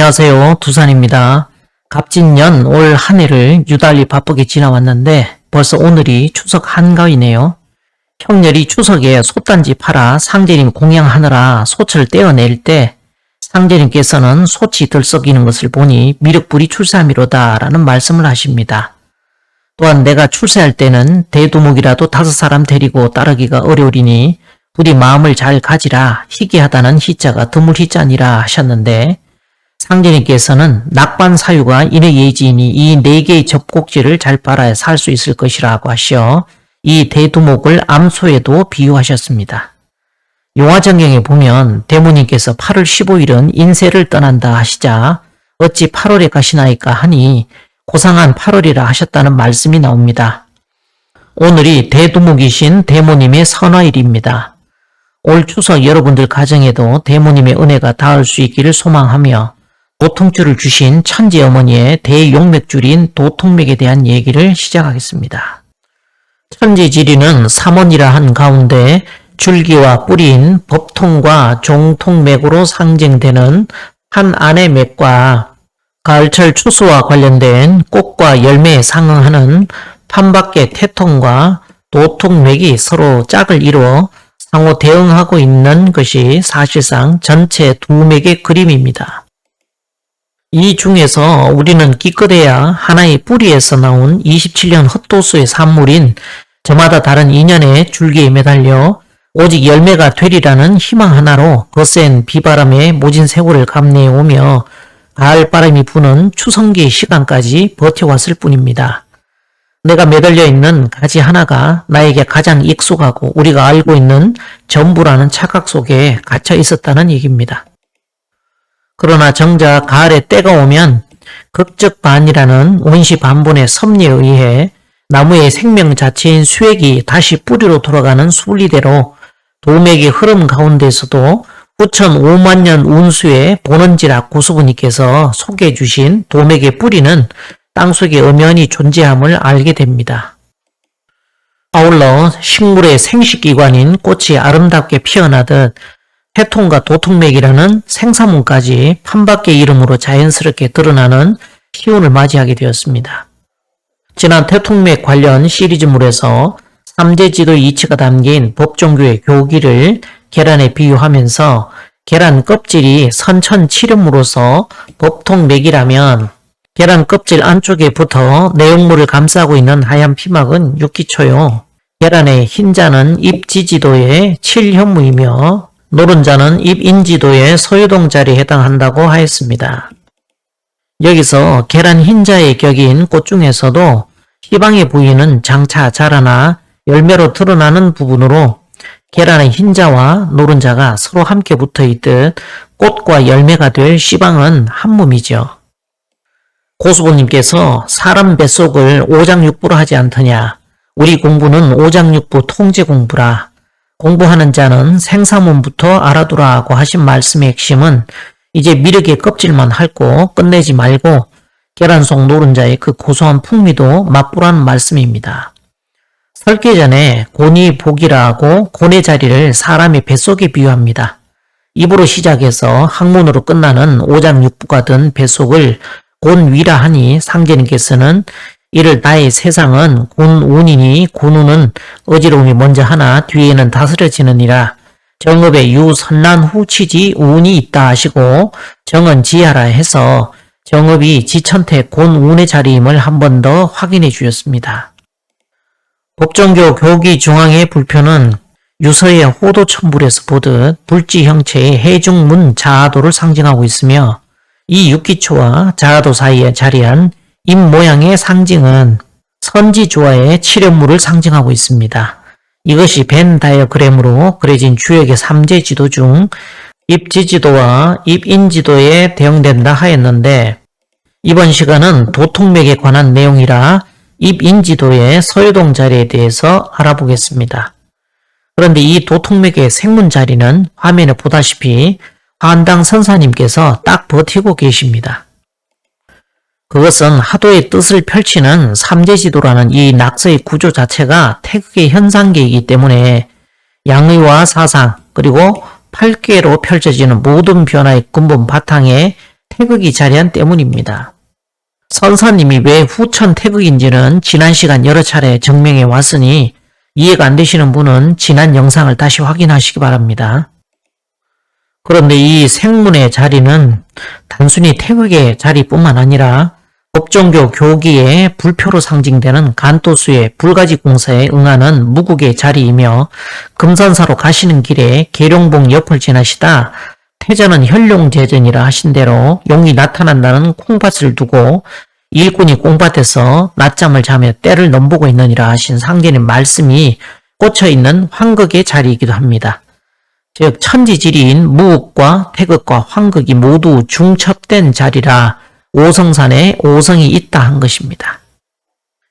안녕하세요. 두산입니다. 갑진년 올 한 해를 유달리 바쁘게 지나왔는데 벌써 오늘이 추석 한가위네요. 형렬이 추석에 솥단지 팔아 상제님 공양하느라 솥을 떼어낼 때 상제님께서는 솥이 들썩이는 것을 보니 미륵불이 출세함이로다 라는 말씀을 하십니다. 또한 내가 출세할 때는 대두목이라도 5사람 데리고 따르기가 어려우리니 부디 마음을 잘 가지라 희귀하다는 희자가 드물 희자니라 하셨는데 상제님께서는 낙반 사유가 인의 예지이니 이 4개의 접곡지를 잘 빨아야 살 수 있을 것이라고 하시어 이 대두목을 암소에도 비유하셨습니다. 용화정경에 보면 대무님께서 8월 15일은 인세를 떠난다 하시자 어찌 8월에 가시나이까 하니 고상한 8월이라 하셨다는 말씀이 나옵니다. 오늘이 대두목이신 대모님의 선화일입니다. 올 추석 여러분들 가정에도 대모님의 은혜가 닿을 수 있기를 소망하며 도통줄을 주신 천지 어머니의 대용맥줄인 도통맥에 대한 얘기를 시작하겠습니다. 천지지리는 삼원이라 한 가운데 줄기와 뿌리인 법통과 종통맥으로 상징되는 한 안의 맥과 가을철 추수와 관련된 꽃과 열매에 상응하는 판밖의 태통과 도통맥이 서로 짝을 이루어 상호 대응하고 있는 것이 사실상 전체 두 맥의 그림입니다. 이 중에서 우리는 기껏해야 하나의 뿌리에서 나온 27년 헛도수의 산물인 저마다 다른 인연의 줄기에 매달려 오직 열매가 되리라는 희망 하나로 거센 비바람에 모진 세월을 감내해 오며 가을바람이 부는 추성기의 시간까지 버텨왔을 뿐입니다. 내가 매달려 있는 가지 하나가 나에게 가장 익숙하고 우리가 알고 있는 전부라는 착각 속에 갇혀 있었다는 얘기입니다. 그러나 정작 가을에 때가 오면 극적반이라는 원시반본의 섭리에 의해 나무의 생명 자체인 수액이 다시 뿌리로 돌아가는 순리대로 도맥의 흐름 가운데서도 후천 5만 년 운수의 본원지락 고수부님께서 소개해 주신 도맥의 뿌리는 땅속에 엄연히 존재함을 알게 됩니다. 아울러 식물의 생식기관인 꽃이 아름답게 피어나듯 태통과 도통맥이라는 생사문까지 판밖의 이름으로 자연스럽게 드러나는 희운을 맞이하게 되었습니다. 지난 태통맥 관련 시리즈물에서 삼재지도 이치가 담긴 법종교의 교기를 계란에 비유하면서 계란 껍질이 선천치름으로서 법통맥이라면 계란 껍질 안쪽에 붙어 내용물을 감싸고 있는 하얀 피막은 육기초요. 계란의 흰자는 입지지도의 칠현무이며 노른자는 입인지도의 서유동자리에 해당한다고 하였습니다. 여기서 계란 흰자의 격인 꽃 중에서도 희방의 부위는 장차 자라나 열매로 드러나는 부분으로 계란의 흰자와 노른자가 서로 함께 붙어있듯 꽃과 열매가 될 시방은 한 몸이죠. 고수보님께서 사람 뱃속을 오장육부로 하지 않더냐. 우리 공부는 오장육부 통제 공부라. 공부하는 자는 생사문부터 알아두라고 하신 말씀의 핵심은 이제 미륵의 껍질만 핥고 끝내지 말고 계란 속 노른자의 그 고소한 풍미도 맛보라는 말씀입니다. 설계 전에 곤이 복이라 하고 곤의 자리를 사람의 뱃속에 비유합니다. 입으로 시작해서 학문으로 끝나는 오장육부가 든 뱃속을 곤위라 하니 상제님께서는 이를 나의 세상은 곤운이니 곤운은 어지러움이 먼저 하나 뒤에는 다스려지느니라. 정업에 유선란 후치지 운이 있다 하시고 정은 지하라 해서 정업이 지천태 곤운의 자리임을 한 번 더 확인해 주셨습니다. 법정교 교기 중앙의 불표는 유서의 호도천불에서 보듯 불지 형체의 해중문 자아도를 상징하고 있으며 이 육기초와 자아도 사이에 자리한 입 모양의 상징은 선지조화의 칠연물을 상징하고 있습니다. 이것이 벤 다이어그램으로 그려진 주역의 3제 지도 중 입지지도와 입인지도에 대응된다 하였는데 이번 시간은 도통맥에 관한 내용이라 입인지도의 서유동 자리에 대해서 알아보겠습니다. 그런데 이 도통맥의 생문 자리는 화면에 보다시피 한당 선사님께서 딱 버티고 계십니다. 그것은 하도의 뜻을 펼치는 삼재지도라는 이 낙서의 구조 자체가 태극의 현상계이기 때문에 양의와 사상 그리고 8개로 펼쳐지는 모든 변화의 근본 바탕에 태극이 자리한 때문입니다. 선사님이 왜 후천 태극인지는 지난 시간 여러 차례 증명해 왔으니 이해가 안 되시는 분은 지난 영상을 다시 확인하시기 바랍니다. 그런데 이 생문의 자리는 단순히 태극의 자리뿐만 아니라 법종교 교기의 불표로 상징되는 간토수의 불가지 공사에 응하는 무국의 자리이며 금산사로 가시는 길에 계룡봉 옆을 지나시다 태전은 혈룡제전이라 하신 대로 용이 나타난다는 콩밭을 두고 일꾼이 콩밭에서 낮잠을 자며 때를 넘보고 있느니라 하신 상제님 말씀이 꽂혀있는 환극의 자리이기도 합니다. 즉 천지지리인 무국과 태극과 환극이 모두 중첩된 자리라 오성산에 오성이 있다 한 것입니다.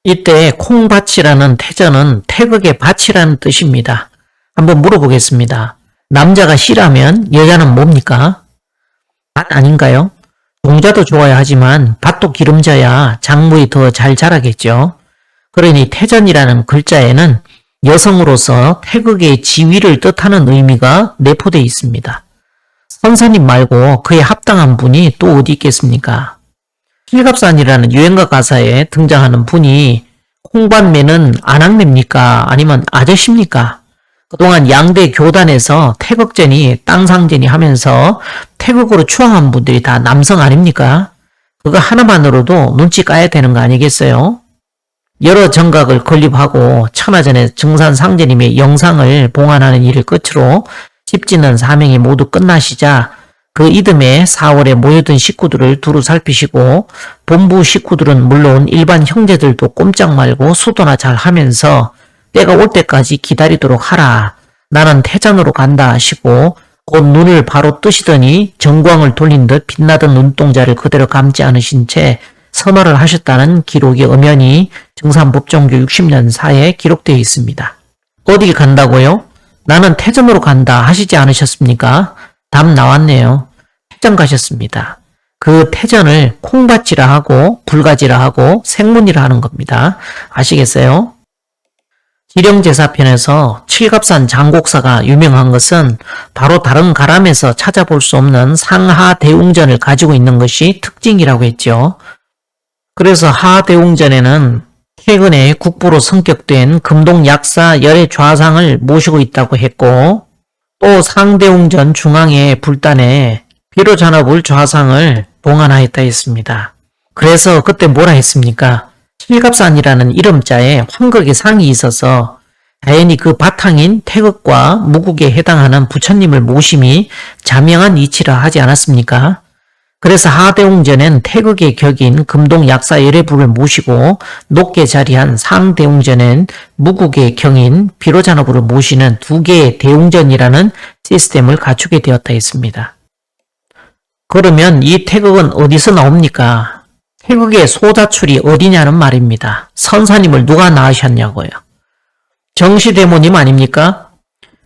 이때 콩밭이라는 태전은 태극의 밭이라는 뜻입니다. 한번 물어보겠습니다. 남자가 씨라면 여자는 뭡니까? 밭 아닌가요? 종자도 좋아야 하지만 밭도 기름져야 작물이 더 잘 자라겠죠. 그러니 태전이라는 글자에는 여성으로서 태극의 지위를 뜻하는 의미가 내포되어 있습니다. 선사님 말고 그에 합당한 분이 또 어디 있겠습니까? 칠갑산이라는 유행가 가사에 등장하는 분이 콩밭매는 아낙매입니까? 아니면 아저씨입니까? 그동안 양대 교단에서 태극전이 땅상전이 하면서 태극으로 추앙한 분들이 다 남성 아닙니까? 그거 하나만으로도 눈치 까야 되는 거 아니겠어요? 여러 정각을 건립하고 천하전의 증산상제님의 영상을 봉안하는 일을 끝으로 집짓는 사명이 모두 끝나시자 그 이듬해 4월에 모여든 식구들을 두루 살피시고 본부 식구들은 물론 일반 형제들도 꼼짝 말고 수도나 잘 하면서 때가 올 때까지 기다리도록 하라. 나는 태전으로 간다 하시고 곧 눈을 바로 뜨시더니 정광을 돌린 듯 빛나던 눈동자를 그대로 감지 않으신 채 선언을 하셨다는 기록의 엄연히 증산법종교 60년사에 기록되어 있습니다. 어디 간다고요? 나는 태전으로 간다 하시지 않으셨습니까? 답 나왔네요. 태전 가셨습니다. 그 태전을 콩밭이라 하고 불가지라 하고 생문이라 하는 겁니다. 아시겠어요? 기령제사편에서 칠갑산 장곡사가 유명한 것은 바로 다른 가람에서 찾아볼 수 없는 상하대웅전을 가지고 있는 것이 특징이라고 했죠. 그래서 하대웅전에는 최근에 국보로 성격된 금동약사 열의 좌상을 모시고 있다고 했고 또 상대웅전 중앙의 불단에 비로잔업을 좌상을 봉안하였다 했습니다. 그래서 그때 뭐라 했습니까? 칠갑산이라는 이름자에 환극의 상이 있어서 다행히 그 바탕인 태극과 무국에 해당하는 부처님을 모심이 자명한 이치라 하지 않았습니까? 그래서 하대웅전엔 태극의 격인 금동약사 열애부를 모시고 높게 자리한 상대웅전엔 무국의 경인 비로잔업을 모시는 두 개의 대웅전이라는 시스템을 갖추게 되었다 했습니다. 그러면 이 태극은 어디서 나옵니까? 태극의 소자출이 어디냐는 말입니다. 선사님을 누가 낳으셨냐고요. 정시대모님 아닙니까?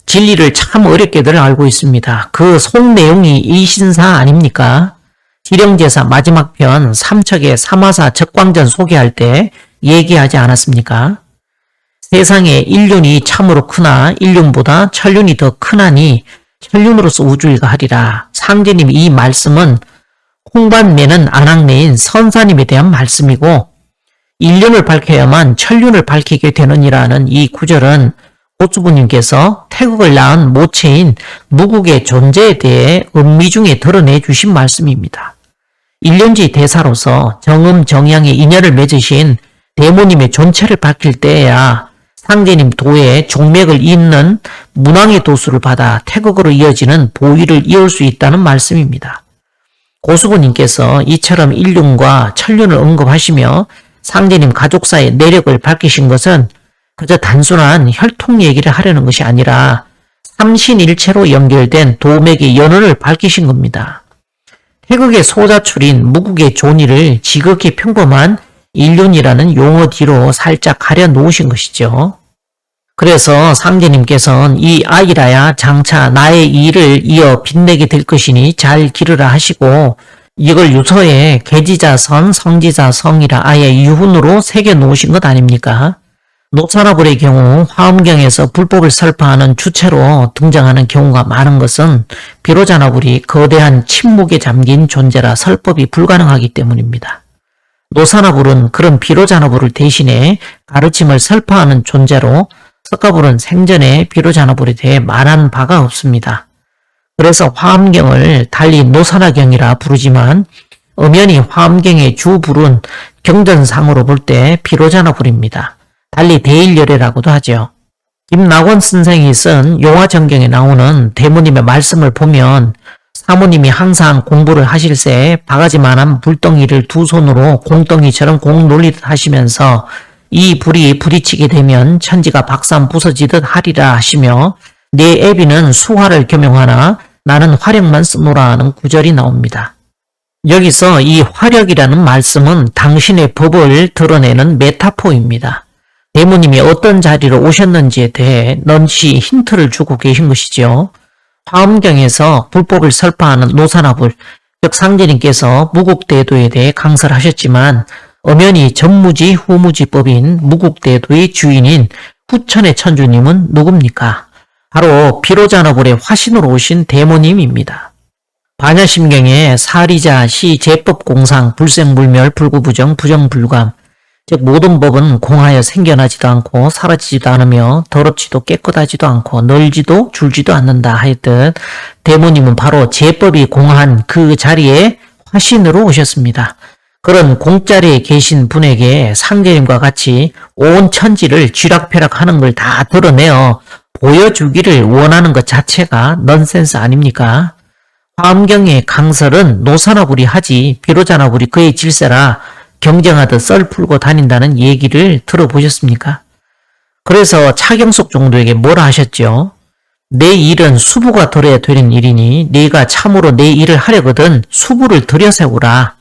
진리를 참 어렵게들 알고 있습니다. 그 속 내용이 이신사 아닙니까? 기령제사 마지막 편 삼척의 삼화사 적광전 소개할 때 얘기하지 않았습니까? 세상에 인륜이 참으로 크나 인륜보다 천륜이 더 크나니 천륜으로서 우주일가 하리라. 상제님 이 말씀은 콩밭매는 안악매인 선사님에 대한 말씀이고 인륜을 밝혀야만 천륜을 밝히게 되느니라는 이 구절은 고수부님께서 태극을 낳은 모체인 무국의 존재에 대해 음미중에 드러내 주신 말씀입니다. 일륜지 대사로서 정음정양의 인연을 맺으신 대모님의 존체를 밝힐 때에야 상제님 도에 종맥을 잇는 문왕의 도수를 받아 태극으로 이어지는 보위를 이을 수 있다는 말씀입니다. 고수부님께서 이처럼 인륜과 천륜을 언급하시며 상제님 가족사의 내력을 밝히신 것은 그저 단순한 혈통 얘기를 하려는 것이 아니라 삼신일체로 연결된 도맥의 연원을 밝히신 겁니다. 태극의 소자출인 무국의 존의를 지극히 평범한 인륜이라는 용어 뒤로 살짝 가려 놓으신 것이죠. 그래서 상제님께서는 이 아이라야 장차 나의 일을 이어 빛내게 될 것이니 잘 기르라 하시고 이걸 유서에 계지자선, 성지자성이라 아예 유훈으로 새겨 놓으신 것 아닙니까? 노산화불의 경우 화엄경에서 불법을 설파하는 주체로 등장하는 경우가 많은 것은 비로자나불이 거대한 침묵에 잠긴 존재라 설법이 불가능하기 때문입니다. 노산화불은 그런 비로자나불을 대신해 가르침을 설파하는 존재로 석가불은 생전에 비로자나불에 대해 말한 바가 없습니다. 그래서 화엄경을 달리 노산화경이라 부르지만 엄연히 화엄경의 주불은 경전상으로 볼 때 비로자나불입니다. 달리 대일열애라고도 하죠. 김낙원 선생이 쓴 용화정경에 나오는 대모님의 말씀을 보면 사모님이 항상 공부를 하실새 바가지만한 불덩이를 두 손으로 공덩이처럼 공 놀리듯 하시면서 이 불이 부딪히게 되면 천지가 박산 부서지듯 하리라 하시며 내 애비는 수화를 겸용하나 나는 화력만 쓰노라 하는 구절이 나옵니다. 여기서 이 화력이라는 말씀은 당신의 법을 드러내는 메타포입니다. 대모님이 어떤 자리로 오셨는지에 대해 넌시 힌트를 주고 계신 것이죠. 화엄경에서 불법을 설파하는 노산화불, 즉 상제님께서 무국대도에 대해 강설을 하셨지만 엄연히 전무지 후무지법인 무국대도의 주인인 후천의 천주님은 누굽니까? 바로 비로자나불의 화신으로 오신 대모님입니다. 반야심경에 사리자, 시, 제법공상, 불생불멸, 불구부정, 부정불감, 즉 모든 법은 공하여 생겨나지도 않고 사라지지도 않으며 더럽지도 깨끗하지도 않고 널지도 줄지도 않는다 하였듯 대모님은 바로 제법이 공한 그 자리에 화신으로 오셨습니다. 그런 공자리에 계신 분에게 상제님과 같이 온 천지를 쥐락펴락하는 걸 다 드러내어 보여주기를 원하는 것 자체가 넌센스 아닙니까? 화엄경의 강설은 노산화불이 하지 비로자나불이 그의 질세라 경쟁하듯 썰 풀고 다닌다는 얘기를 들어보셨습니까? 그래서 차경석 종도에게 뭐라 하셨죠? 내 일은 수부가 들어야 되는 일이니 네가 참으로 내 일을 하려거든 수부를 들여세우라.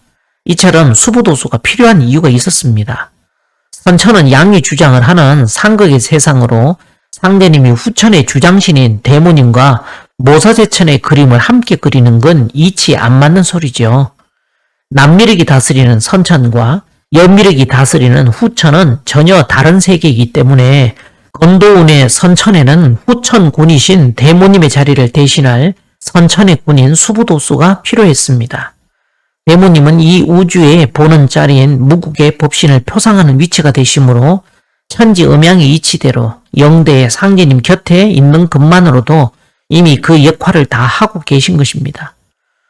이처럼 수부도수가 필요한 이유가 있었습니다. 선천은 양이 주장을 하는 상극의 세상으로 상대님이 후천의 주장신인 대모님과 모사제천의 그림을 함께 그리는 건 이치 안 맞는 소리죠. 남미력이 다스리는 선천과 여미력이 다스리는 후천은 전혀 다른 세계이기 때문에 건도운의 선천에는 후천 군이신 대모님의 자리를 대신할 선천의 군인 수부도수가 필요했습니다. 대모님은 이 우주의 보는 자리인 무국의 법신을 표상하는 위치가 되시므로 천지 음양의 이치대로 영대의 상제님 곁에 있는 것만으로도 이미 그 역할을 다 하고 계신 것입니다.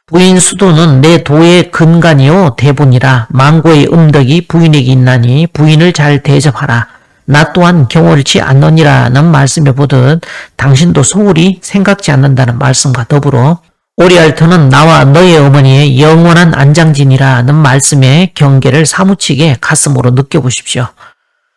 부인 수도는 내 도의 근간이요 대본이라 망고의 음덕이 부인에게 있나니 부인을 잘 대접하라. 나 또한 경홀치 않느니라는 말씀에 보듯 당신도 소홀히 생각지 않는다는 말씀과 더불어 오리알토는 나와 너의 어머니의 영원한 안장진이라는 말씀의 경계를 사무치게 가슴으로 느껴보십시오.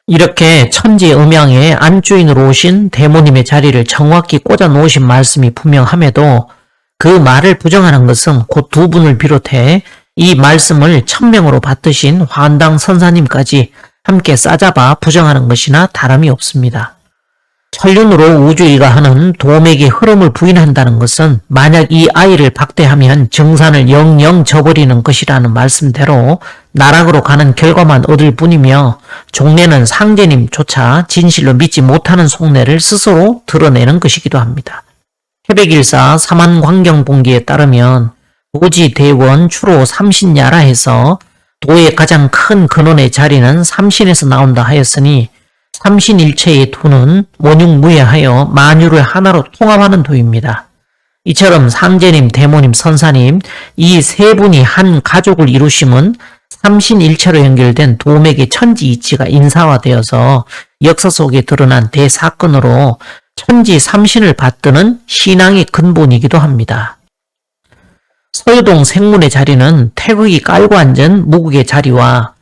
이렇게 천지 음양의 안주인으로 오신 대모님의 자리를 정확히 꽂아 놓으신 말씀이 분명함에도 그 말을 부정하는 것은 곧 두 분을 비롯해 이 말씀을 천명으로 받드신 환당 선사님까지 함께 싸잡아 부정하는 것이나 다름이 없습니다. 천륜으로 우주이가 하는 도맥의 흐름을 부인한다는 것은 만약 이 아이를 박대하면 정산을 영영 저버리는 것이라는 말씀대로 나락으로 가는 결과만 얻을 뿐이며 종래는 상제님조차 진실로 믿지 못하는 속내를 스스로 드러내는 것이기도 합니다. 태백일사 사만광경본기에 따르면 도지대원 추로 삼신야라 해서 도의 가장 큰 근원의 자리는 삼신에서 나온다 하였으니 삼신일체의 도는 원육무예하여 만유를 하나로 통합하는 도입니다. 이처럼 상제님, 대모님, 선사님 이 세 분이 한 가족을 이루심은 삼신일체로 연결된 도맥의 천지이치가 인사화되어서 역사 속에 드러난 대사건으로 천지 삼신을 받드는 신앙의 근본이기도 합니다. 서유동 생문의 자리는 태극이 깔고 앉은 무국의 자리와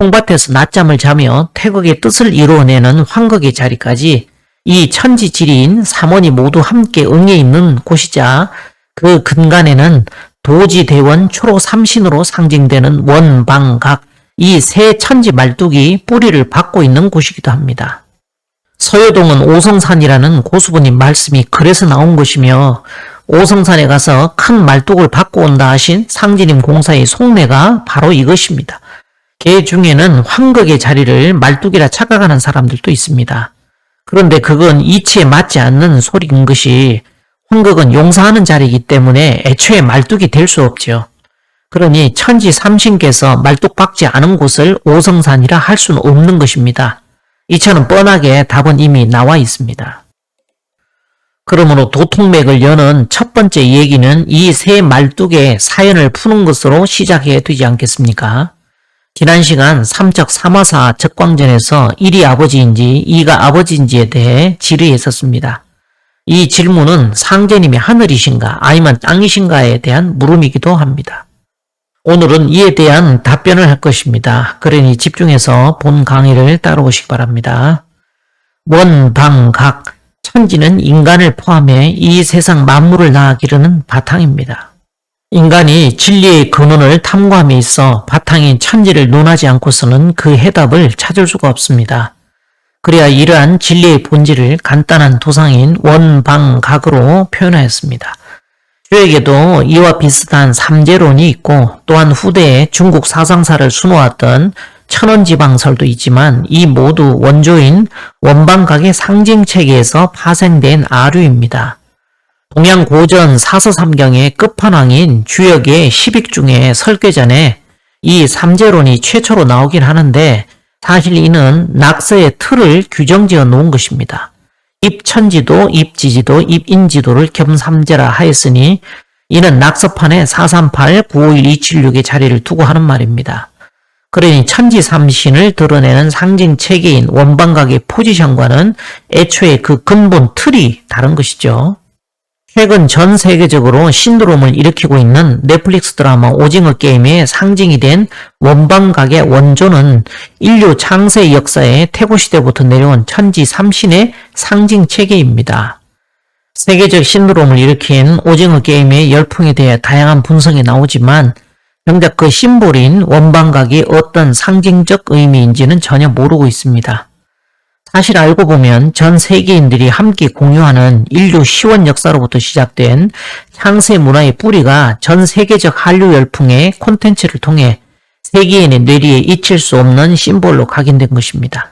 홍밭에서 낮잠을 자며 태극의 뜻을 이루어내는 황극의 자리까지 이 천지지리인 삼원이 모두 함께 응해 있는 곳이자 그 근간에는 도지대원 초로 삼신으로 상징되는 원방각 이 세 천지 말뚝이 뿌리를 받고 있는 곳이기도 합니다. 서여동은 오성산이라는 고수부님 말씀이 그래서 나온 것이며 오성산에 가서 큰 말뚝을 받고 온다 하신 상지님 공사의 속내가 바로 이것입니다. 개 중에는 환극의 자리를 말뚝이라 착각하는 사람들도 있습니다. 그런데 그건 이치에 맞지 않는 소리인 것이 환극은 용사하는 자리이기 때문에 애초에 말뚝이 될 수 없죠. 그러니 천지 삼신께서 말뚝 박지 않은 곳을 오성산이라 할 수는 없는 것입니다. 이처럼 뻔하게 답은 이미 나와 있습니다. 그러므로 도통맥을 여는 첫 번째 얘기는 이 세 말뚝의 사연을 푸는 것으로 시작해야 되지 않겠습니까? 지난 시간 삼척 삼화사 적광전에서 1이 아버지인지 2가 아버지인지에 대해 질의했었습니다. 이 질문은 상제님이 하늘이신가 아니면 땅이신가에 대한 물음이기도 합니다. 오늘은 이에 대한 답변을 할 것입니다. 그러니 집중해서 본 강의를 따라오시기 바랍니다. 원, 방, 각, 천지는 인간을 포함해 이 세상 만물을 낳아기르는 바탕입니다. 인간이 진리의 근원을 탐구함에 있어 바탕인 천지를 논하지 않고서는 그 해답을 찾을 수가 없습니다. 그래야 이러한 진리의 본질을 간단한 도상인 원, 방, 각으로 표현하였습니다. 주에게도 이와 비슷한 삼재론이 있고 또한 후대에 중국 사상사를 수놓았던 천원지방설도 있지만 이 모두 원조인 원방각의 상징체계에서 파생된 아류입니다. 동양 고전 사서삼경의 끝판왕인 주역의 시빅 중에 설계전에 이 삼재론이 최초로 나오긴 하는데 사실 이는 낙서의 틀을 규정지어 놓은 것입니다. 입천지도, 입지지도, 입인지도를 겸삼재라 하였으니 이는 낙서판에 438, 951, 276의 자리를 두고 하는 말입니다. 그러니 천지삼신을 드러내는 상징체계인 원방각의 포지션과는 애초에 그 근본 틀이 다른 것이죠. 최근 전 세계적으로 신드롬을 일으키고 있는 넷플릭스 드라마 오징어 게임의 상징이 된 원방각의 원조는 인류 창세 역사의 태고시대부터 내려온 천지삼신의 상징체계입니다. 세계적 신드롬을 일으킨 오징어 게임의 열풍에 대해 다양한 분석이 나오지만 정작 그 심볼인 원방각이 어떤 상징적 의미인지는 전혀 모르고 있습니다. 사실 알고 보면 전 세계인들이 함께 공유하는 인류 시원 역사로부터 시작된 창세 문화의 뿌리가 전 세계적 한류 열풍의 콘텐츠를 통해 세계인의 뇌리에 잊힐 수 없는 심볼로 각인된 것입니다.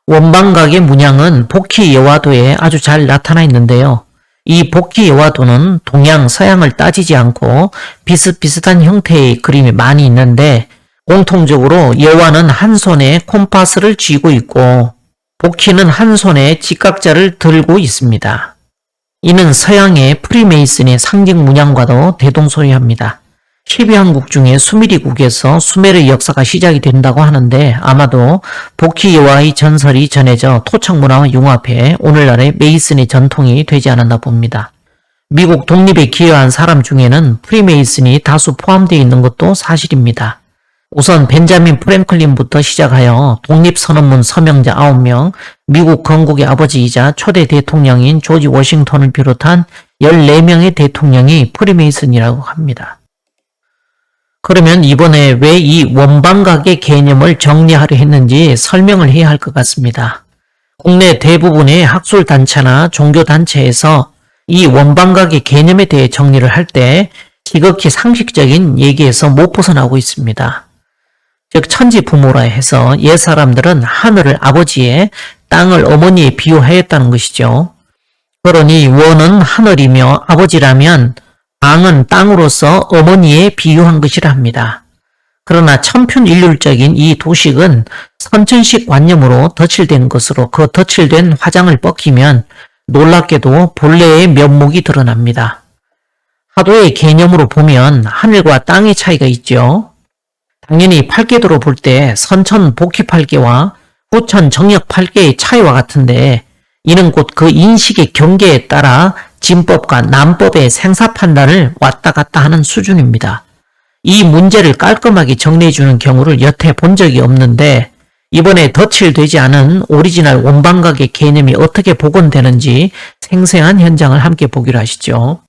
원방각의 문양은 복희 여화도에 아주 잘 나타나 있는데요. 이 복희 여화도는 동양, 서양을 따지지 않고 비슷비슷한 형태의 그림이 많이 있는데 공통적으로 여화는 한 손에 콤파스를 쥐고 있고 복희는 한 손에 직각자를 들고 있습니다. 이는 서양의 프리메이슨의 상징 문양과도 대동소이합니다. 12한국 중에 수미리국에서 수메르 역사가 시작이 된다고 하는데 아마도 복희 여화의 전설이 전해져 토착 문화와 융합해 오늘날의 메이슨의 전통이 되지 않았나 봅니다. 미국 독립에 기여한 사람 중에는 프리메이슨이 다수 포함되어 있는 것도 사실입니다. 우선 벤자민 프랭클린부터 시작하여 독립선언문 서명자 9명, 미국 건국의 아버지이자 초대 대통령인 조지 워싱턴을 비롯한 14명의 대통령이 프리메이슨이라고 합니다. 그러면 이번에 왜 이 원방각의 개념을 정리하려 했는지 설명을 해야 할 것 같습니다. 국내 대부분의 학술단체나 종교단체에서 이 원방각의 개념에 대해 정리를 할 때 지극히 상식적인 얘기에서 못 벗어나고 있습니다. 즉 천지부모라 해서 옛사람들은 하늘을 아버지에 땅을 어머니에 비유하였다는 것이죠. 그러니 원은 하늘이며 아버지라면 방은 땅으로서 어머니에 비유한 것이라 합니다. 그러나 천편일률적인 이 도식은 선천식 관념으로 덧칠된 것으로 그 덧칠된 화장을 벗기면 놀랍게도 본래의 면목이 드러납니다. 하도의 개념으로 보면 하늘과 땅의 차이가 있죠. 당연히 팔계도로 볼 때 선천 복희팔계와 후천 정역팔계의 차이와 같은데 이는 곧 그 인식의 경계에 따라 진법과 난법의 생사 판단을 왔다 갔다 하는 수준입니다. 이 문제를 깔끔하게 정리해주는 경우를 여태 본 적이 없는데 이번에 덧칠되지 않은 오리지널 원방각의 개념이 어떻게 복원되는지 생생한 현장을 함께 보기로 하시죠.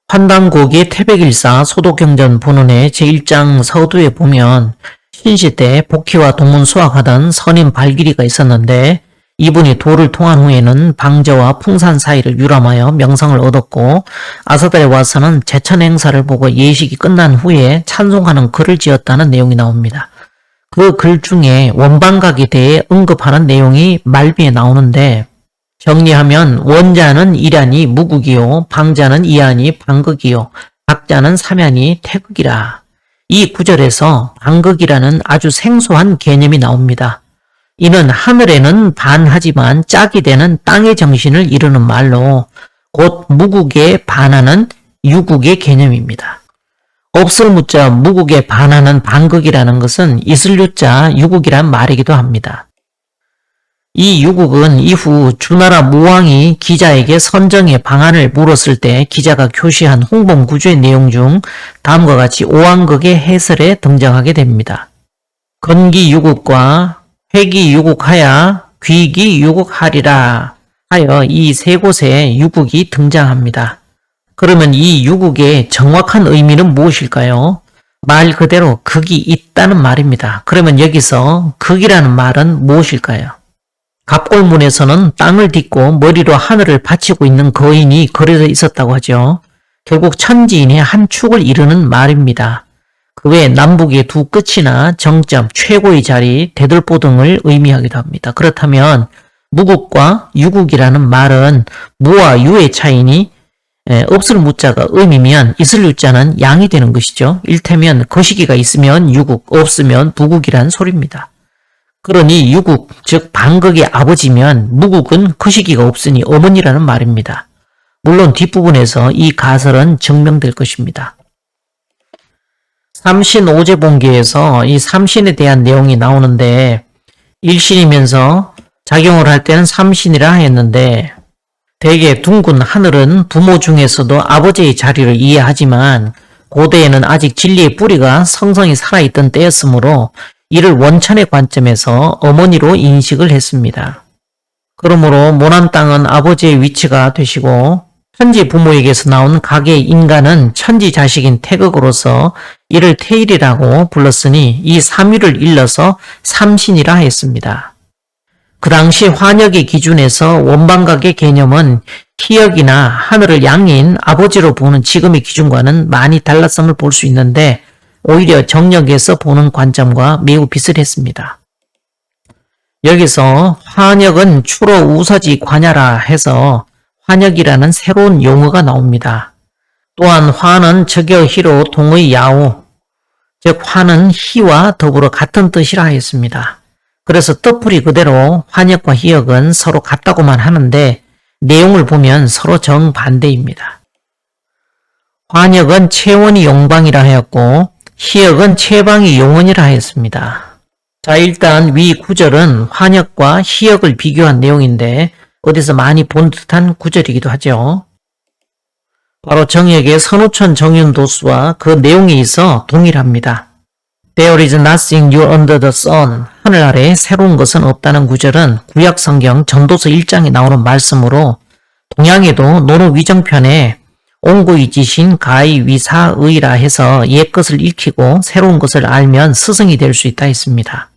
환단고기의 태백일사 소도경전 본원의 제1장 서두에 보면 신시 때 복희와 동문 수학하던 선임 발길이가 있었는데 이분이 도를 통한 후에는 방제와 풍산 사이를 유람하여 명성을 얻었고 아사달에 와서는 제천 행사를 보고 예식이 끝난 후에 찬송하는 글을 지었다는 내용이 나옵니다. 그 글 중에 원방각에 대해 언급하는 내용이 말미에 나오는데 정리하면 원자는 일안이 무극이요 방자는 이안이 방극이요 각자는 삼안이 태극이라. 이 구절에서 방극이라는 아주 생소한 개념이 나옵니다. 이는 하늘에는 반하지만 짝이 되는 땅의 정신을 이루는 말로 곧 무국에 반하는 유국의 개념입니다. 없을 무자 무국에 반하는 반극이라는 것은 있을 유자 유국이란 말이기도 합니다. 이 유국은 이후 주나라 무왕이 기자에게 선정의 방안을 물었을 때 기자가 교시한 홍범구주의 내용 중 다음과 같이 오왕극의 해설에 등장하게 됩니다. 건기 유국과 회기 유국하야 귀기 유국하리라 하여 이 세 곳에 유국이 등장합니다. 그러면 이 유국의 정확한 의미는 무엇일까요? 말 그대로 극이 있다는 말입니다. 그러면 여기서 극이라는 말은 무엇일까요? 갑골문에서는 땅을 딛고 머리로 하늘을 받치고 있는 거인이 그려져 있었다고 하죠. 결국 천지인의 한 축을 이루는 말입니다. 그 외에 남북의 두 끝이나 정점, 최고의 자리, 대들보 등을 의미하기도 합니다. 그렇다면 무국과 유국이라는 말은 무와 유의 차이니 없을 무자가 음이면 있을 유자는 양이 되는 것이죠. 일테면 거시기가 있으면 유국, 없으면 부국이란 소리입니다. 그러니 유국, 즉 방극의 아버지면 무국은 거시기가 없으니 어머니라는 말입니다. 물론 뒷부분에서 이 가설은 증명될 것입니다. 삼신오제본기에서 이 삼신에 대한 내용이 나오는데 일신이면서 작용을 할 때는 삼신이라 했는데 대개 둥근 하늘은 부모 중에서도 아버지의 자리를 이해하지만 고대에는 아직 진리의 뿌리가 성성이 살아있던 때였으므로 이를 원천의 관점에서 어머니로 인식을 했습니다. 그러므로 모난 땅은 아버지의 위치가 되시고 천지 부모에게서 나온 각의 인간은 천지 자식인 태극으로서 이를 태일이라고 불렀으니 이 삼위를 일러서 삼신이라 했습니다. 그 당시 환역의 기준에서 원방각의 개념은 희역이나 하늘을 양인 아버지로 보는 지금의 기준과는 많이 달랐음을 볼 수 있는데 오히려 정력에서 보는 관점과 매우 비슷했습니다. 여기서 환역은 추로 우서지 관야라 해서 환역이라는 새로운 용어가 나옵니다. 또한 환은 적여 희로 동의 야우, 즉 환은 희와 더불어 같은 뜻이라 했습니다. 그래서 뜻풀이 그대로 환역과 희역은 서로 같다고만 하는데 내용을 보면 서로 정반대입니다. 환역은 채원이 용방이라 하였고 희역은 채방이 용원이라 하였습니다. 자, 일단 위 구절은 환역과 희역을 비교한 내용인데 어디서 많이 본 듯한 구절이기도 하죠. 바로 정역의 선우천 정윤도수와 그 내용에 있어 동일합니다. There is nothing new under the sun. 하늘 아래에 새로운 것은 없다는 구절은 구약성경 전도서 1장에 나오는 말씀으로 동양에도 노노위정편에 옹구이지신 가이위사의라 해서 옛것을 익히고 새로운 것을 알면 스승이 될 수 있다 했습니다.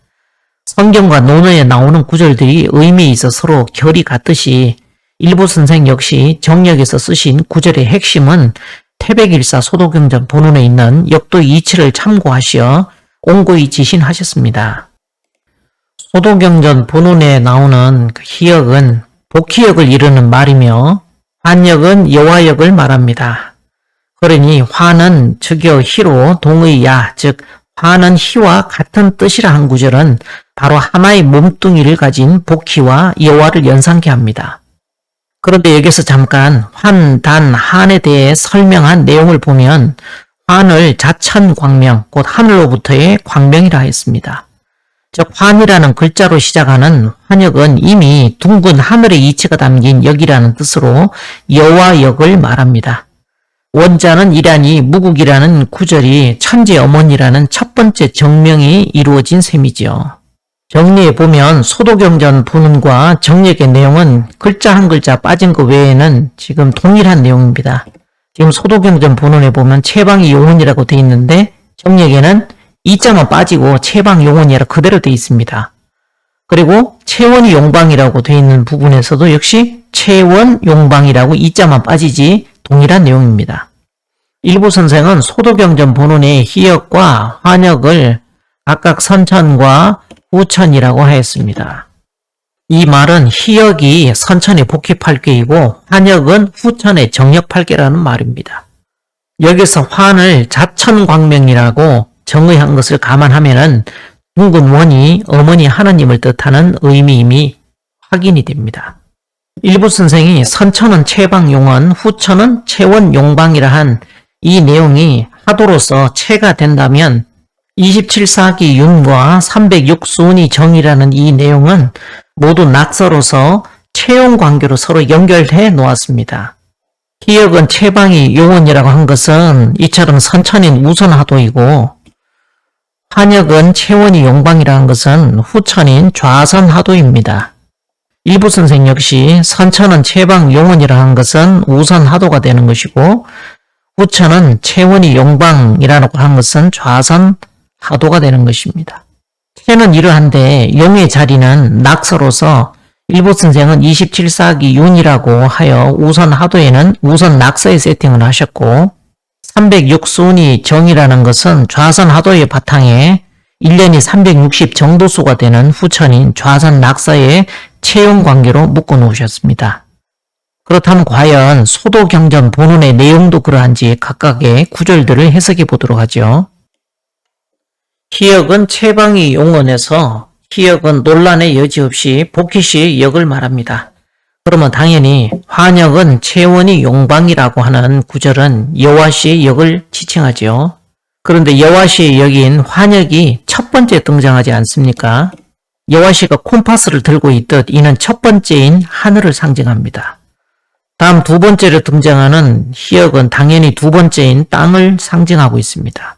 성경과 논어에 나오는 구절들이 의미에 있어 서로 결이 같듯이 일부 선생 역시 정역에서 쓰신 구절의 핵심은 태백일사 소도경전 본문에 있는 역도 이치를 참고하시어 옹구이지신하셨습니다. 소도경전 본문에 나오는 그 희역은 복희역을 이루는 말이며 환역은 여화역을 말합니다. 그러니 화는 즉여 희로 동의 야, 즉 화는 희와 같은 뜻이라 한 구절은 바로 하나의 몸뚱이를 가진 복희와 여화를 연상케 합니다. 그런데 여기서 잠깐 환, 단, 한에 대해 설명한 내용을 보면 환을 자천광명, 곧 하늘로부터의 광명이라 했습니다. 즉 환이라는 글자로 시작하는 환역은 이미 둥근 하늘의 이치가 담긴 역이라는 뜻으로 여화역을 말합니다. 원자는 이란이 무국이라는 구절이 천지 어머니라는 첫 번째 정명이 이루어진 셈이지요. 정리해보면 소도경전 본문과 정역의 내용은 글자 한 글자 빠진 것 외에는 지금 동일한 내용입니다. 지금 소도경전 본문에 보면 채방이 용언이라고 되어 있는데 정역에는 이자만 빠지고 채방 용언이라 그대로 되어 있습니다. 그리고 채원이 용방이라고 되어 있는 부분에서도 역시 채원 용방이라고 이자만 빠지지 동일한 내용입니다. 일부 선생은 소도경전 본문의 희역과 환역을 각각 선천과 후천이라고 하였습니다. 이 말은 희역이 선천의 복희팔계이고 환역은 후천의 정역팔계라는 말입니다. 여기서 환을 자천광명이라고 정의한 것을 감안하면은 둥근 원이 어머니 하나님을 뜻하는 의미임이 확인이 됩니다. 일부 선생이 선천은 채방용언, 후천은 채원용방이라 한 이 내용이 하도로서 채가 된다면 27사기 윤과 306수운이 정이라는 이 내용은 모두 낙서로서 채용관계로 서로 연결해 놓았습니다. 희역은 채방이 용언이라고 한 것은 이처럼 선천인 우선하도이고 환역은 채원이 용방이라는 것은 후천인 좌선하도입니다. 일부 선생 역시 선천은 채방 용언이라 한 것은 우선하도가 되는 것이고 후천은 채원이 용방이라고 한 것은 좌선하도가 되는 것입니다. 채는 이러한데 용의 자리는 낙서로서 일부 선생은 27사기 윤이라고 하여 우선하도에는 우선 낙서에 세팅을 하셨고 306수운이 정이라는 것은 좌선하도의 바탕에 1년이 360 정도수가 되는 후천인 좌선 낙서의 채용 관계로 묶어 놓으셨습니다. 그렇다면 과연 소도경전 본원의 내용도 그러한지 각각의 구절들을 해석해 보도록 하죠. 희역은 채방이 용언에서 희역은 논란의 여지 없이 복희시의 역을 말합니다. 그러면 당연히 환역은 채원이 용방이라고 하는 구절은 여와시의 역을 지칭하죠. 그런데 여와시의 역인 환역이 첫 번째 등장하지 않습니까? 여와시가 콤파스를 들고 있듯 이는 첫 번째인 하늘을 상징합니다. 다음 두 번째로 등장하는 희역은 당연히 두 번째인 땅을 상징하고 있습니다.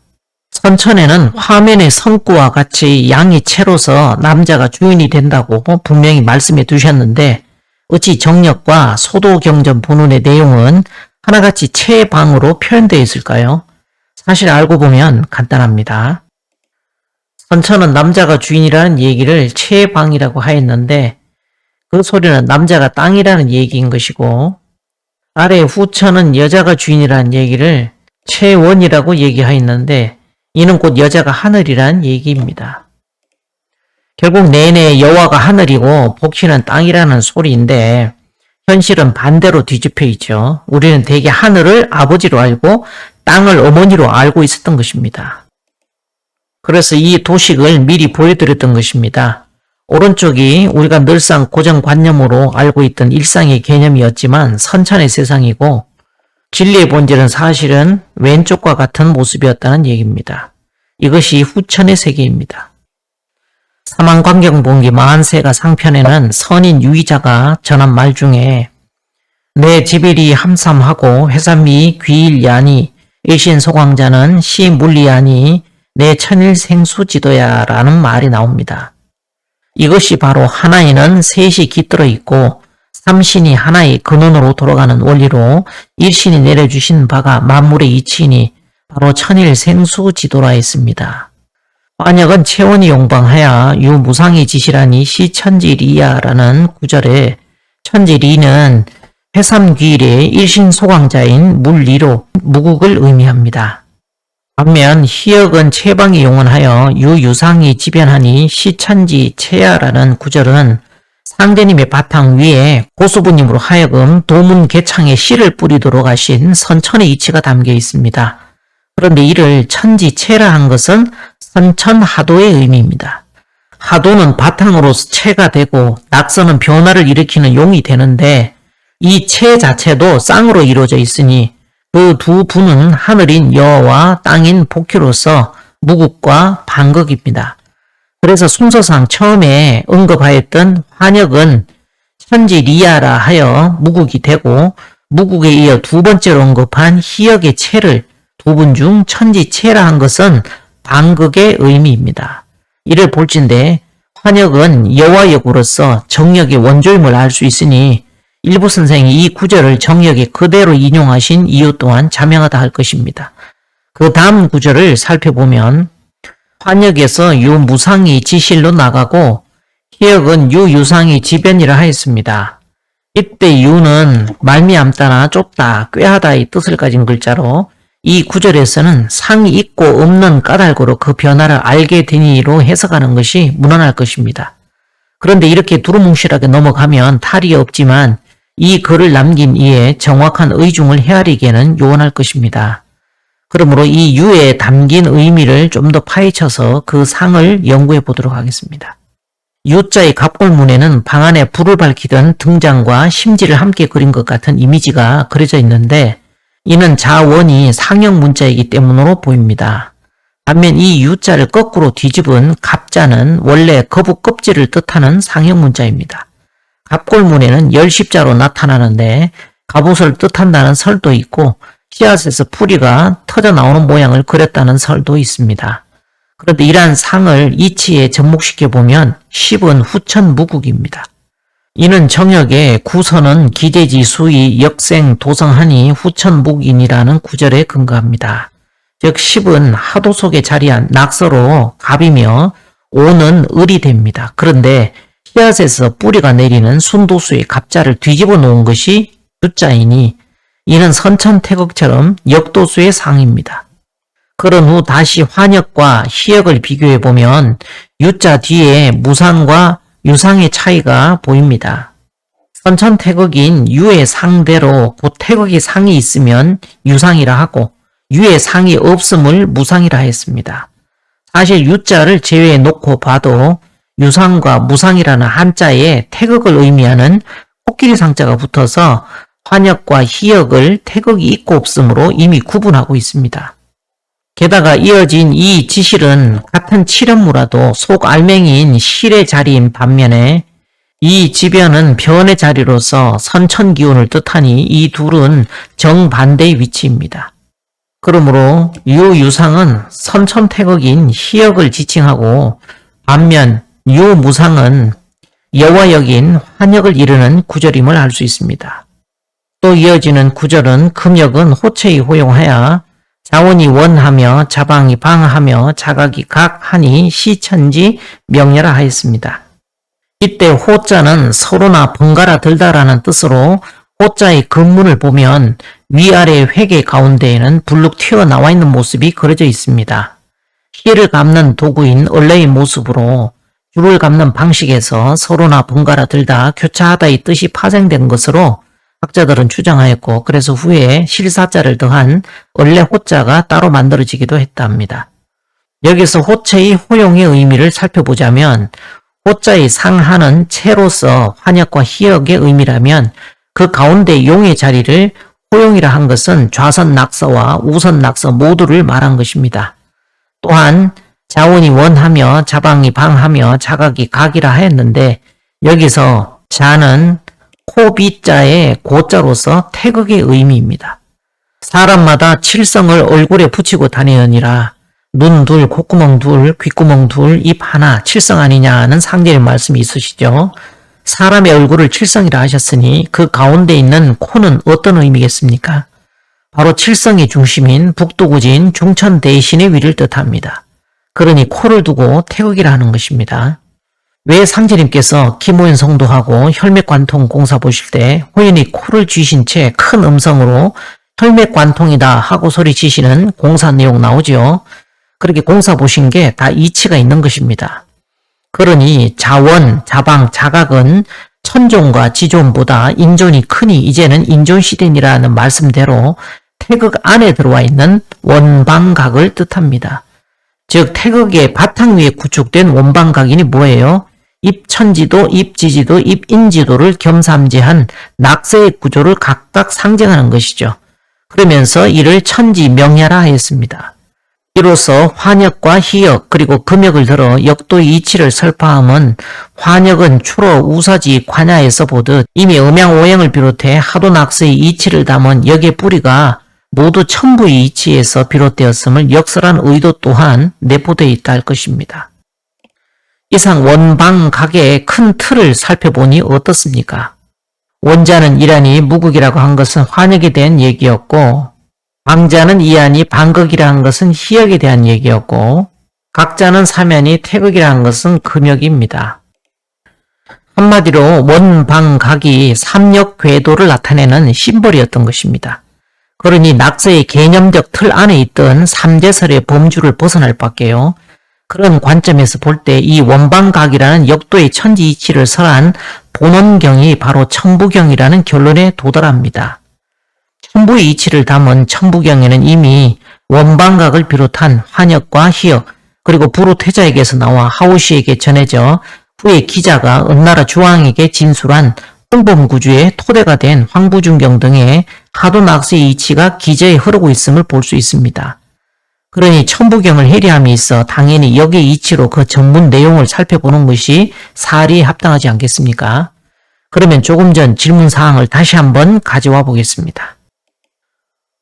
선천에는 화면의 성구와 같이 양이 채로서 남자가 주인이 된다고 분명히 말씀해 두셨는데 어찌 정력과 소도경전 본원의 내용은 하나같이 채방으로 표현되어 있을까요? 사실 알고 보면 간단합니다. 선천은 남자가 주인이라는 얘기를 채방이라고 하였는데 그 소리는 남자가 땅이라는 얘기인 것이고 아래 후천은 여자가 주인이라는 얘기를 채원이라고 얘기하였는데 이는 곧 여자가 하늘이란 얘기입니다. 결국 내내 여와가 하늘이고 복희는 땅이라는 소리인데 현실은 반대로 뒤집혀 있죠. 우리는 대개 하늘을 아버지로 알고 땅을 어머니로 알고 있었던 것입니다. 그래서 이 도식을 미리 보여드렸던 것입니다. 오른쪽이 우리가 늘상 고정관념으로 알고 있던 일상의 개념이었지만 선천의 세상이고 진리의 본질은 사실은 왼쪽과 같은 모습이었다는 얘기입니다. 이것이 후천의 세계입니다. 사망관경본기 만세가 상편에는 선인 유의자가 전한 말 중에 내 지비리 함삼하고 해삼미 귀일야니 일신소광자는 시물리야니 내 천일생수지도야 라는 말이 나옵니다. 이것이 바로 하나에는 셋이 깃들어 있고 삼신이 하나의 근원으로 돌아가는 원리로 일신이 내려주신 바가 만물의 이치이니 바로 천일생수지도라 했습니다. 환역은 채원이 용방하여 유무상이 지시라니 시천지리야라는 구절에 천지리는 해삼귀일의 일신소광자인 물리로 무국을 의미합니다. 반면 희역은 채방이 용언하여 유유상이 지변하니 시천지 채야라는 구절은 상제님의 바탕 위에 고수부님으로 하여금 도문개창에 씨를 뿌리도록 하신 선천의 이치가 담겨 있습니다. 그런데 이를 천지채라 한 것은 선천하도의 의미입니다. 하도는 바탕으로서 채가 되고 낙서는 변화를 일으키는 용이 되는데 이 채 자체도 쌍으로 이루어져 있으니 그 두 부는 하늘인 여와 땅인 복희로서 무국과 반극입니다. 그래서 순서상 처음에 언급하였던 환역은 천지리야라 하여 무국이 되고 무국에 이어 두 번째로 언급한 희역의 채를 두 분 중 천지채라 한 것은 반극의 의미입니다. 이를 볼진대 환역은 여와역으로서 정력의 원조임을 알 수 있으니 일부 선생이 이 구절을 정력에 그대로 인용하신 이유 또한 자명하다 할 것입니다. 그 다음 구절을 살펴보면 환역에서 유무상이 지실로 나가고 희역은 유유상이 지변이라 하였습니다. 이때 유는 말미암다나 좁다, 꾀하다의 뜻을 가진 글자로 이 구절에서는 상이 있고 없는 까닭으로 그 변화를 알게 되니로 해석하는 것이 무난할 것입니다. 그런데 이렇게 두루뭉실하게 넘어가면 탈이 없지만 이 글을 남긴 이에 정확한 의중을 헤아리기에는 요원할 것입니다. 그러므로 이 유에 담긴 의미를 좀 더 파헤쳐서 그 상을 연구해 보도록 하겠습니다. 유자의 갑골문에는 방 안에 불을 밝히던 등장과 심지를 함께 그린 것 같은 이미지가 그려져 있는데 이는 자원이 상형 문자이기 때문으로 보입니다. 반면 이 유자를 거꾸로 뒤집은 갑자는 원래 거북 껍질을 뜻하는 상형 문자입니다. 갑골문에는 열십자로 나타나는데 갑옷을 뜻한다는 설도 있고 씨앗에서 뿌리가 터져 나오는 모양을 그렸다는 설도 있습니다. 그런데 이러한 상을 이치에 접목시켜 보면 10은 후천무국입니다. 이는 정역에 구선은 기재지 수의 역생 도성하니 후천무국이니라는 구절에 근거합니다. 즉 10은 하도 속에 자리한 낙서로 갑이며 5는 을이 됩니다. 그런데 씨앗에서 뿌리가 내리는 순도수의 갑자를 뒤집어 놓은 것이 유자이니 이는 선천태극처럼 역도수의 상입니다. 그런 후 다시 환역과 희역을 비교해 보면 유자 뒤에 무상과 유상의 차이가 보입니다. 선천태극인 유의 상대로 곧 태극의 상이 있으면 유상이라 하고 유의 상이 없음을 무상이라 했습니다. 사실 유자를 제외해 놓고 봐도 유상과 무상이라는 한자에 태극을 의미하는 코끼리 상자가 붙어서 환역과 희역을 태극이 있고 없음으로 이미 구분하고 있습니다. 게다가 이어진 이 지실은 같은 칠연무라도 속 알맹이인 실의 자리인 반면에 이 지변은 변의 자리로서 선천기운을 뜻하니 이 둘은 정반대의 위치입니다. 그러므로 유유상은 선천태극인 희역을 지칭하고 반면 유무상은 여화역인 환역을 이르는 구절임을 알 수 있습니다. 또 이어지는 구절은 금역은 호체이 호용하여 자원이 원하며 자방이 방하며 자각이 각하니 시천지 명렬하 하였습니다. 이때 호자는 서로나 번갈아 들다라는 뜻으로 호자의 근문을 보면 위아래 회계 가운데에는 불룩 튀어나와 있는 모습이 그려져 있습니다. 희를 감는 도구인 얼레의 모습으로 줄을 감는 방식에서 서로나 번갈아 들다 교차하다의 뜻이 파생된 것으로 학자들은 추정하였고 그래서 후에 실사자를 더한 얼레 호자가 따로 만들어지기도 했답니다. 여기서 호체의 호용의 의미를 살펴보자면 호자의 상하는 체로서 환역과 희역의 의미라면 그 가운데 용의 자리를 호용이라 한 것은 좌선 낙서와 우선 낙서 모두를 말한 것입니다. 또한 자원이 원하며 자방이 방하며 자각이 각이라 하였는데 여기서 자는 코비자의 고자로서 태극의 의미입니다. 사람마다 칠성을 얼굴에 붙이고 다니느니라 눈 둘, 콧구멍 둘, 귓구멍 둘, 입 하나 칠성 아니냐는 상제의 말씀이 있으시죠. 사람의 얼굴을 칠성이라 하셨으니 그 가운데 있는 코는 어떤 의미겠습니까? 바로 칠성의 중심인 북두구진 중천 대신의 위를 뜻합니다. 그러니 코를 두고 태극이라 하는 것입니다. 왜 상제님께서 김호연 성도하고 혈맥관통 공사 보실 때 호연이 코를 쥐신 채 큰 음성으로 혈맥관통이다 하고 소리치시는 공사 내용 나오죠. 그렇게 공사 보신 게 다 이치가 있는 것입니다. 그러니 자원, 자방, 자각은 천존과 지존보다 인존이 크니 이제는 인존시den이라는 말씀대로 태극 안에 들어와 있는 원방각을 뜻합니다. 즉 태극의 바탕 위에 구축된 원방각이니 뭐예요? 입천지도, 입지지도, 입인지도를 겸삼지한 낙서의 구조를 각각 상징하는 것이죠. 그러면서 이를 천지명야라 하였습니다. 이로써 환역과 희역 그리고 금역을 들어 역도의 이치를 설파함은 환역은 추로 우사지 관야에서 보듯 이미 음양오행을 비롯해 하도 낙서의 이치를 담은 역의 뿌리가 모두 천부의 이치에서 비롯되었음을 역설한 의도 또한 내포되어 있다 할 것입니다. 이상 원방각의 큰 틀을 살펴보니 어떻습니까? 원자는 이란이 무극이라고 한 것은 환역에 대한 얘기였고 방자는 이안이 방극이라 한 것은 희역에 대한 얘기였고 각자는 사면이 태극이라 한 것은 금역입니다. 한마디로 원방각이 삼역 궤도를 나타내는 심벌이었던 것입니다. 그러니 낙서의 개념적 틀 안에 있던 삼재설의 범주를 벗어날 밖에요. 그런 관점에서 볼 때 이 원방각이라는 역도의 천지이치를 설한 본원경이 바로 천부경이라는 결론에 도달합니다. 천부의 이치를 담은 천부경에는 이미 원방각을 비롯한 환역과 희역, 그리고 부루태자에게서 나와 하오시에게 전해져 후에 기자가 은나라 주왕에게 진술한 홍범구주의 토대가 된 황부중경 등의 하도낙서의 이치가 기저에 흐르고 있음을 볼 수 있습니다. 그러니 천부경을 해리함이 있어 당연히 여기의 이치로 그 전문 내용을 살펴보는 것이 사리에 합당하지 않겠습니까? 그러면 조금 전 질문사항을 다시 한번 가져와 보겠습니다.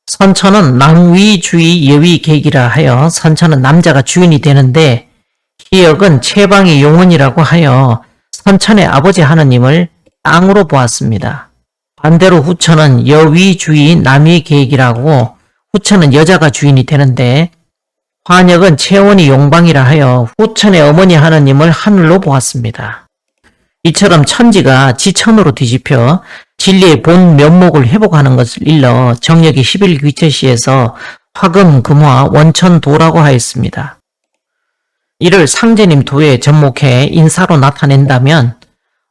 선천은 낭위주의 여위객이라 하여 선천은 남자가 주인이 되는데 희역은 채방의 용언이라고 하여 선천의 아버지 하느님을 땅으로 보았습니다. 반대로 후천은 여위주의 남위객이라고 후천은 여자가 주인이 되는데 환역은 채원이 용방이라 하여 후천의 어머니 하느님을 하늘로 보았습니다. 이처럼 천지가 지천으로 뒤집혀 진리의 본 면목을 회복하는 것을 일러 정력의 11귀처시에서 화금, 금화, 원천도라고 하였습니다. 이를 상제님 도에 접목해 인사로 나타낸다면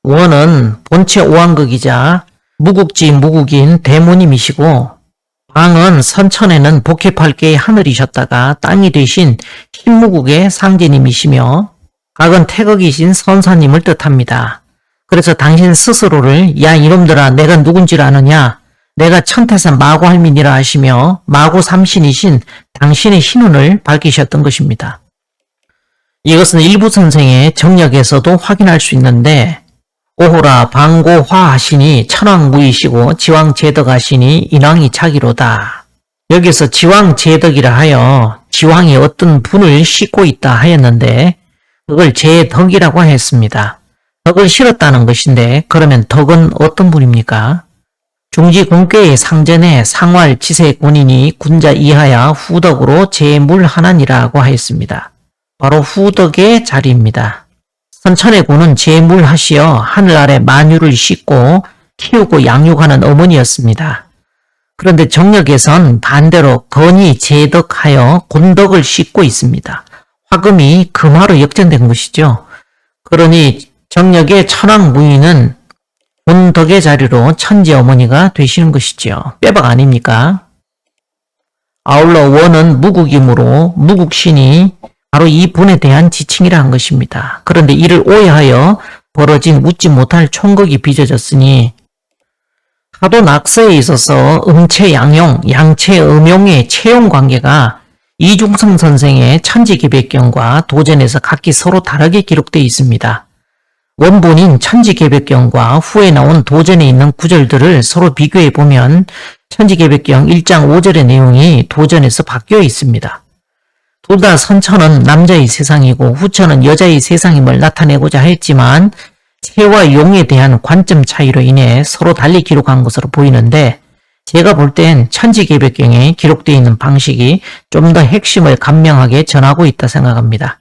원은 본체 오왕극이자 무국지 무국인 대모님이시고 방은 선천에는 복해팔계의 하늘이셨다가 땅이 되신 신무국의 상제님이시며 각은 태극이신 선사님을 뜻합니다. 그래서 당신 스스로를 야 이놈들아 내가 누군지를 아느냐 내가 천태산 마고할민이라 하시며 마고 삼신이신 당신의 신운을 밝히셨던 것입니다. 이것은 일부 선생의 정력에서도 확인할 수 있는데 오호라 방고화하시니 천왕무이시고 지왕제덕하시니 인왕이 자기로다. 여기서 지왕제덕이라 하여 지왕이 어떤 분을 싣고 있다 하였는데 그걸 제덕이라고 했습니다. 덕을 실었다는 것인데 그러면 덕은 어떤 분입니까? 중지공께의 상전에 상활 지세 군인이 군자 이하야 후덕으로 제물하나니라고 하였습니다. 바로 후덕의 자리입니다. 선천의 군은 제물하시어 하늘 아래 만유를 싣고 키우고 양육하는 어머니였습니다. 그런데 정력에선 반대로 건이 제덕하여 곤덕을 싣고 있습니다. 화금이 금화로 역전된 것이죠. 그러니 정력의 천왕무인은 곤덕의 자리로 천지 어머니가 되시는 것이죠. 빼박 아닙니까? 아울러 원은 무국이므로 무국신이 바로 이 분에 대한 지칭이라 한 것입니다. 그런데 이를 오해하여 벌어진 웃지 못할 총극이 빚어졌으니 하도 낙서에 있어서 음체양용, 양체음용의 체용 관계가 이중성 선생의 천지개백경과 도전에서 각기 서로 다르게 기록되어 있습니다. 원본인 천지개백경과 후에 나온 도전에 있는 구절들을 서로 비교해보면 천지개백경 1장 5절의 내용이 도전에서 바뀌어 있습니다. 둘 다 선천은 남자의 세상이고 후천은 여자의 세상임을 나타내고자 했지만 체와 용에 대한 관점 차이로 인해 서로 달리 기록한 것으로 보이는데 제가 볼 땐 천지개백경에 기록되어 있는 방식이 좀 더 핵심을 간명하게 전하고 있다 생각합니다.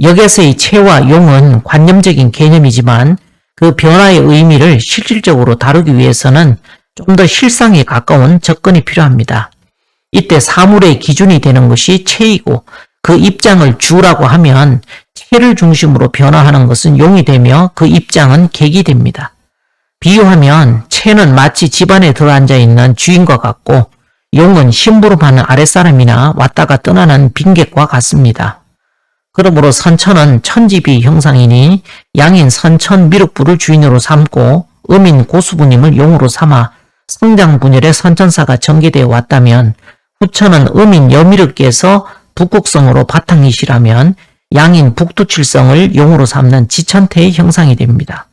여기서의 체와 용은 관념적인 개념이지만 그 변화의 의미를 실질적으로 다루기 위해서는 좀 더 실상에 가까운 접근이 필요합니다. 이때 사물의 기준이 되는 것이 체이고 그 입장을 주라고 하면 체를 중심으로 변화하는 것은 용이 되며 그 입장은 객이 됩니다. 비유하면 체는 마치 집안에 들어앉아 있는 주인과 같고 용은 심부름하는 아랫사람이나 왔다가 떠나는 빈객과 같습니다. 그러므로 선천은 천지비 형상이니 양인 선천 미륵부를 주인으로 삼고 음인 고수부님을 용으로 삼아 성장분열의 선천사가 전개되어 왔다면 후천은 음인 여미륵께서 북극성으로 바탕이시라면 양인 북두칠성을 용으로 삼는 지천태의 형상이 됩니다.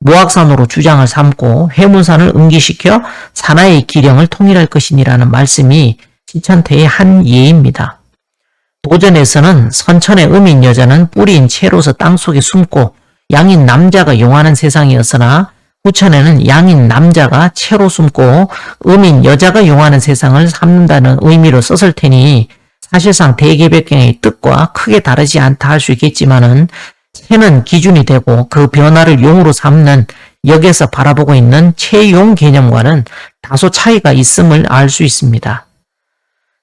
모악산으로 주장을 삼고 해문산을 응기시켜 산하의 기령을 통일할 것이니라는 말씀이 지천태의 한 예입니다. 도전에서는 선천의 음인 여자는 뿌리인 채로서 땅속에 숨고 양인 남자가 용하는 세상이었으나 후천에는 양인 남자가 채로 숨고 음인 여자가 용하는 세상을 삼는다는 의미로 썼을 테니 사실상 대개백경의 뜻과 크게 다르지 않다 할 수 있겠지만은 채는 기준이 되고 그 변화를 용으로 삼는 역에서 바라보고 있는 채용 개념과는 다소 차이가 있음을 알 수 있습니다.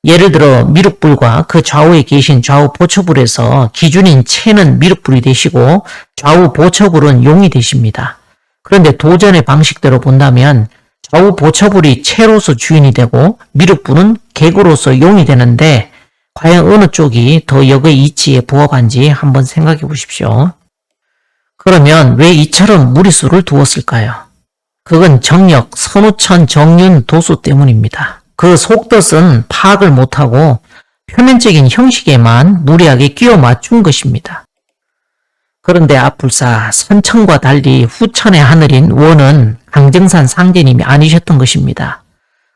예를 들어 미륵불과 그 좌우에 계신 좌우 보처불에서 기준인 채는 미륵불이 되시고 좌우 보처불은 용이 되십니다. 그런데 도전의 방식대로 본다면 좌우 보처불이 채로서 주인이 되고 미륵불은 객으로서 용이 되는데 과연 어느 쪽이 더 역의 이치에 부합한지 한번 생각해 보십시오. 그러면 왜 이처럼 무리수를 두었을까요? 그건 정력, 선우천, 정윤, 도수 때문입니다. 그 속뜻은 파악을 못하고 표면적인 형식에만 무리하게 끼워 맞춘 것입니다. 그런데 앞불사 선천과 달리 후천의 하늘인 원은 강정산 상제님이 아니셨던 것입니다.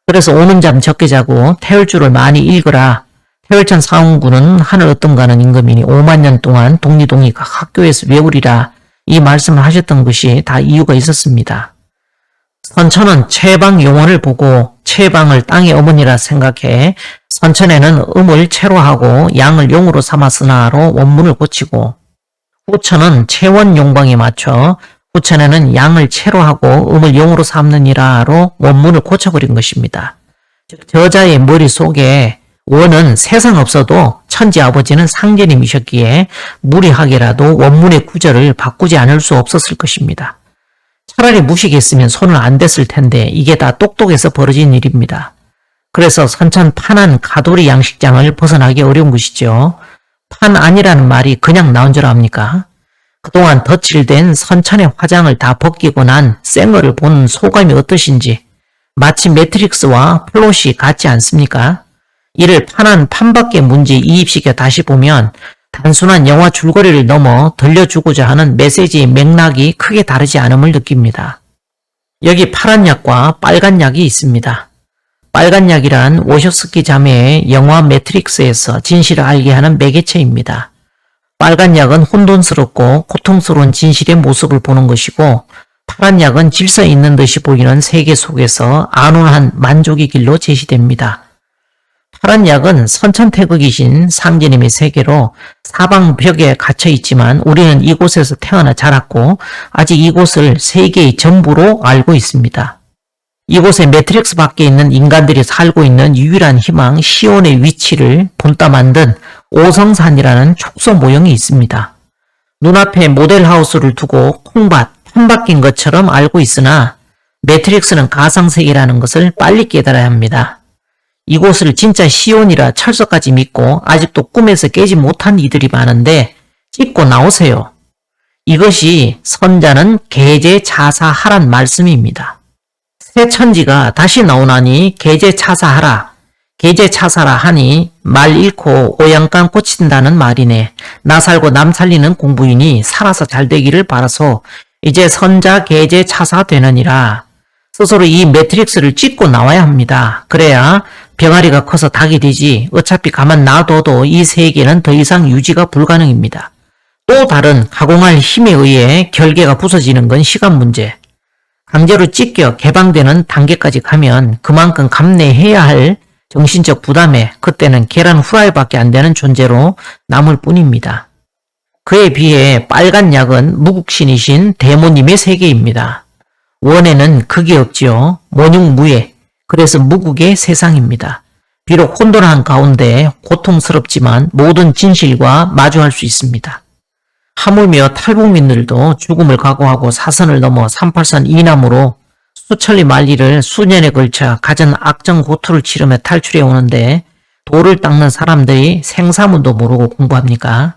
그래서 오는 잠 적게 자고 태열주를 많이 읽으라. 태열천 사원군은 하늘 어떤 가는 임금이니 5만 년 동안 독리동이 각 학교에서 외우리라. 이 말씀을 하셨던 것이 다 이유가 있었습니다. 선천은 채방 용언을 보고 채방을 땅의 어머니라 생각해 선천에는 음을 채로 하고 양을 용으로 삼았으나로 원문을 고치고 후천은 채원 용방에 맞춰 후천에는 양을 채로 하고 음을 용으로 삼느니라로 원문을 고쳐버린 것입니다. 즉 저자의 머릿속에 원은 세상 없어도 천지 아버지는 상제님이셨기에 무리하게라도 원문의 구절을 바꾸지 않을 수 없었을 것입니다. 차라리 무식했으면 손을 안 댔을 텐데 이게 다 똑똑해서 벌어진 일입니다. 그래서 선천 판한 가돌이 양식장을 벗어나기 어려운 것이죠. 판 아니라는 말이 그냥 나온 줄 압니까? 그동안 덧칠된 선천의 화장을 다 벗기고 난 생얼을 본 소감이 어떠신지 마치 매트릭스와 플롯이 같지 않습니까? 이를 판한 판밖의 문제 이입시켜 다시 보면 단순한 영화 줄거리를 넘어 들려주고자 하는 메시지의 맥락이 크게 다르지 않음을 느낍니다. 여기 파란 약과 빨간 약이 있습니다. 빨간 약이란 워셔스키 자매의 영화 매트릭스에서 진실을 알게 하는 매개체입니다. 빨간 약은 혼돈스럽고 고통스러운 진실의 모습을 보는 것이고 파란 약은 질서 있는 듯이 보이는 세계 속에서 안온한 만족의 길로 제시됩니다. 파란 약은 선천태극이신 상제님의 세계로 사방벽에 갇혀 있지만 우리는 이곳에서 태어나 자랐고 아직 이곳을 세계의 전부로 알고 있습니다. 이곳에 매트릭스 밖에 있는 인간들이 살고 있는 유일한 희망 시온의 위치를 본따 만든 오성산이라는 촉소 모형이 있습니다. 눈앞에 모델하우스를 두고 콩밭, 판바뀐 것처럼 알고 있으나 매트릭스는 가상세계라는 것을 빨리 깨달아야 합니다. 이곳을 진짜 시온이라 철석까지 믿고 아직도 꿈에서 깨지 못한 이들이 많은데 찍고 나오세요. 이것이 선자는 계제차사하란 말씀입니다. 새 천지가 다시 나오나니 계제차사하라. 계제차사라 하니 말 잃고 오양간 꽂힌다는 말이네. 나 살고 남 살리는 공부이니 살아서 잘 되기를 바라서 이제 선자 계제차사 되느니라. 스스로 이 매트릭스를 찍고 나와야 합니다. 그래야 병아리가 커서 닭이 되지 어차피 가만 놔둬도 이 세계는 더 이상 유지가 불가능입니다. 또 다른 가공할 힘에 의해 결계가 부서지는 건 시간 문제. 강제로 찢겨 개방되는 단계까지 가면 그만큼 감내해야 할 정신적 부담에 그때는 계란 후라이밖에 안 되는 존재로 남을 뿐입니다. 그에 비해 빨간 약은 무국신이신 대모님의 세계입니다. 원에는 극이 없지요. 모육무예. 그래서 무국의 세상입니다. 비록 혼돈한 가운데 고통스럽지만 모든 진실과 마주할 수 있습니다. 하물며 탈북민들도 죽음을 각오하고 사선을 넘어 38선 이남으로 수천리 만리를 수년에 걸쳐 갖은 악정 고투를 치르며 탈출해 오는데 돌을 닦는 사람들이 생사문도 모르고 공부합니까?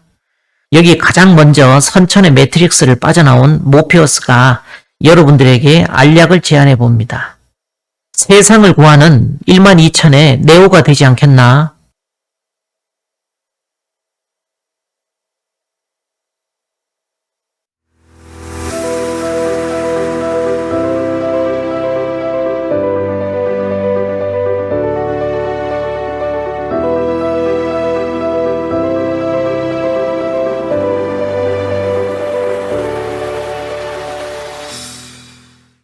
여기 가장 먼저 선천의 매트릭스를 빠져나온 모피어스가 여러분들에게 알약을 제안해 봅니다. 세상을 구하는 12,000의 네오가 되지 않겠나?